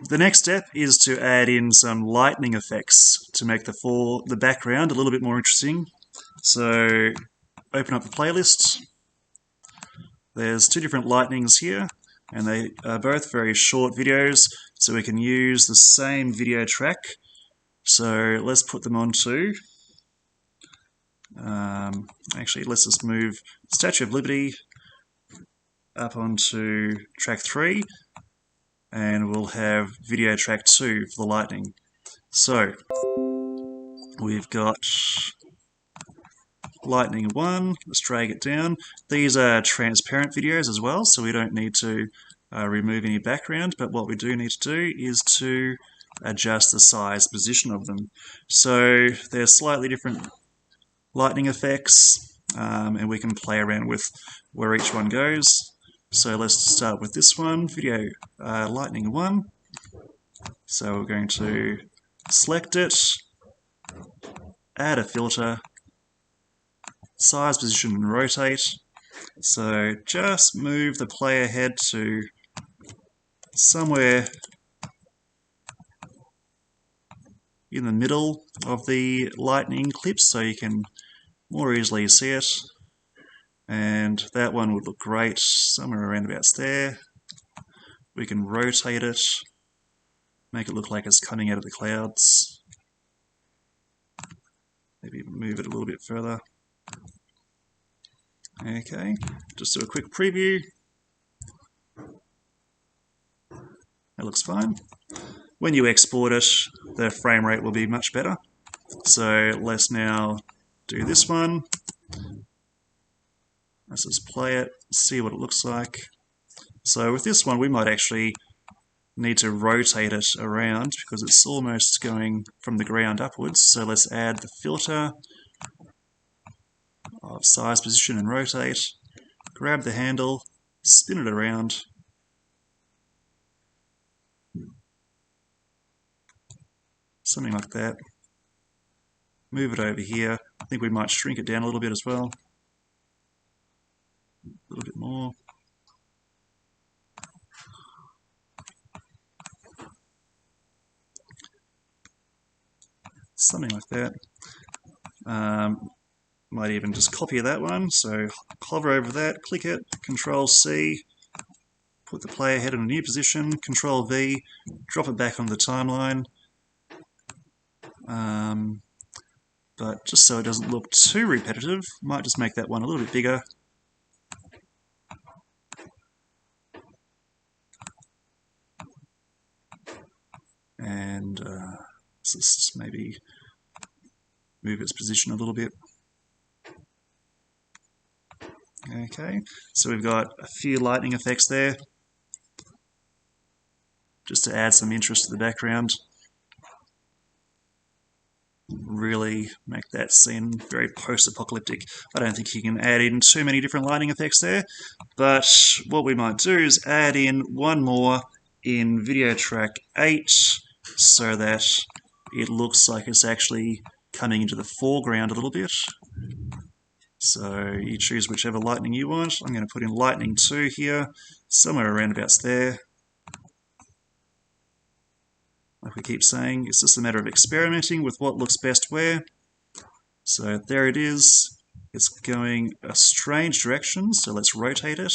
the next step is to add in some lightning effects to make the background a little bit more interesting. So open up the playlist. There's two different lightnings here, and they are both very short videos, so we can use the same video track. So let's put them onto... actually, let's just move Statue of Liberty up onto track 3, and we'll have video track 2 for the lightning. So we've got lightning 1, let's drag it down. These are transparent videos as well, so we don't need to remove any background, but what we do need to do is to adjust the size position of them. So they're slightly different lightning effects, and we can play around with where each one goes. So let's start with this one, video lightning 1. So we're going to select it, add a filter, size, position, and rotate. So just move the player head to somewhere in the middle of the lightning clips so you can more easily see it. And that one would look great somewhere around about there. We can rotate it, make it look like it's coming out of the clouds. Maybe move it a little bit further. Okay, just do a quick preview. That looks fine. When you export it, the frame rate will be much better. So let's now do this one. Let's just play it, see what it looks like. So with this one, we might actually need to rotate it around because it's almost going from the ground upwards. So let's add the filter of size, position, and rotate. Grab the handle, spin it around. Something like that. Move it over here. I think we might shrink it down a little bit as well. A little bit more. Something like that. Might even just copy that one. So hover over that, click it, Control C, put the player head in a new position, Control V, drop it back on the timeline. But just so it doesn't look too repetitive, might just make that one a little bit bigger. And let's just maybe move its position a little bit. Okay, so we've got a few lightning effects there, just to add some interest to the background. Really make that scene very post-apocalyptic. I don't think you can add in too many different lighting effects there, but what we might do is add in one more in video track 8 so that it looks like it's actually coming into the foreground a little bit. So you choose whichever lightning you want. I'm going to put in lightning 2 here, somewhere around about there. Like we keep saying, it's just a matter of experimenting with what looks best where. So there it is. It's going a strange direction, so let's rotate it.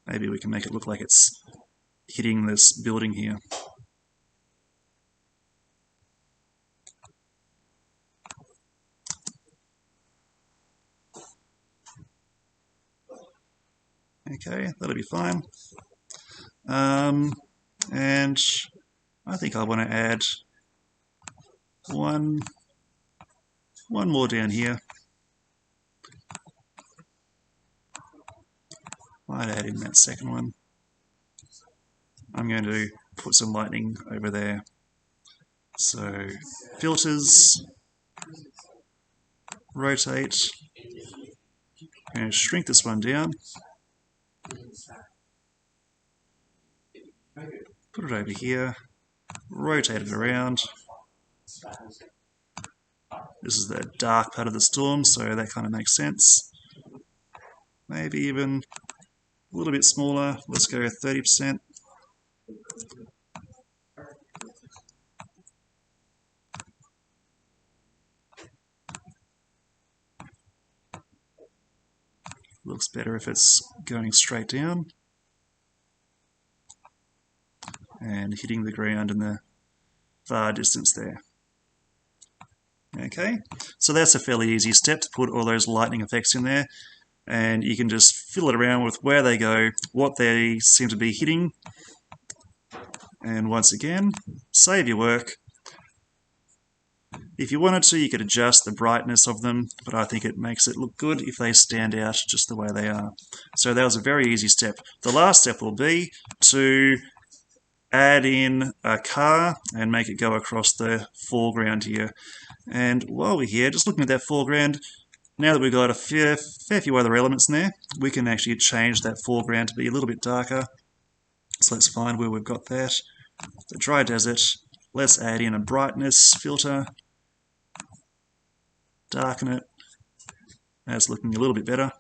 Maybe we can make it look like it's hitting this building here. Okay, that'll be fine. And I think I want to add one more down here. Might add in that second one. I'm going to put some lightning over there. So filters, rotate. I'm going to shrink this one down. Put it over here. rotate it around. This is the dark part of the storm, so that kind of makes sense. Maybe even a little bit smaller. Let's go 30%. Looks better if it's going straight down and hitting the ground in the far distance there. Okay, so that's a fairly easy step to put all those lightning effects in there, and you can just fill it around with where they go, what they seem to be hitting, and once again, save your work. If you wanted to, you could adjust the brightness of them, but I think it makes it look good if they stand out just the way they are. So that was a very easy step. The last step will be to add in a car and make it go across the foreground here. And while we're here, just looking at that foreground, now that we've got a fair few other elements in there, we can actually change that foreground to be a little bit darker. So let's find where we've got that. The dry desert. Let's add in a brightness filter. Darken it. That's looking a little bit better.